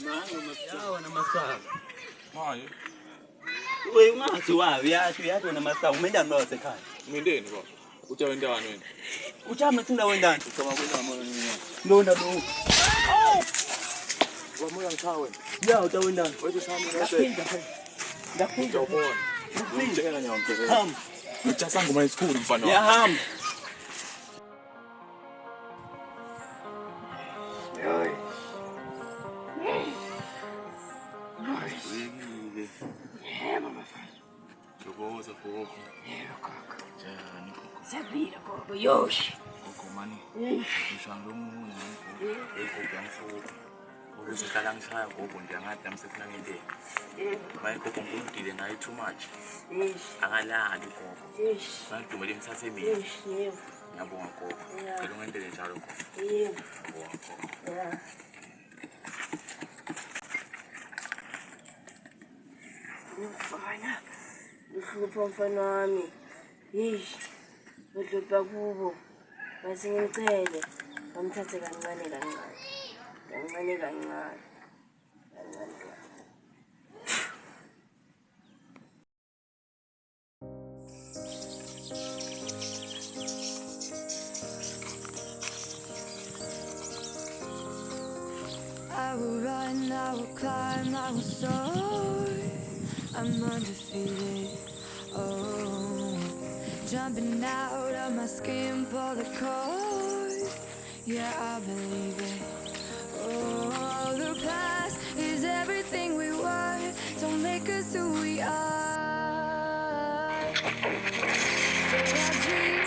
Yawa na masawa. Hayi. Wewe ungathi wayo yathi wena masawa umeenda ndo wasekhaya. Mindeni baba. Uthi wendani wena? Uchama thinda wendani. Soma kwena mama. Ndonda lo. Wamoya ngithawe. Ya utawendani. Wethi sami nase. Ndaphinda Ubona. Ngicela nyawonke. Ham. Ngijasa ngoma isikhulu mfana. Ya ham. Jogoza gogo. Yebo kaka. Njani gogo? Sabira gogo yoshi. Gogo mani. Ngishanga lomunye gogo. Gogo yamfuka. Ukuze hlala ngishaya gogo nje angathi namsefuna ngente. Maye gogo ngidile ngayi too much. Angalali gogo. Ngidumele imthathe mina. Yebo. Ngiyabonga gogo. Ngicela ungentele njalo gogo. Yebo. Ngiyabonga gogo. Ya. Mfana. Uhlupha mfana wami. Yish. Udlupha kubo. Base ngicele. Bamthathe kancane kancane. Kancane kancane. Kancane. I will run, I will climb, I will soar. I'm undefeated. Oh, jumping out of my skin, pull the cord. Yeah, I believe it. Oh, the past is everything we were. Don't make us who we are. So I dream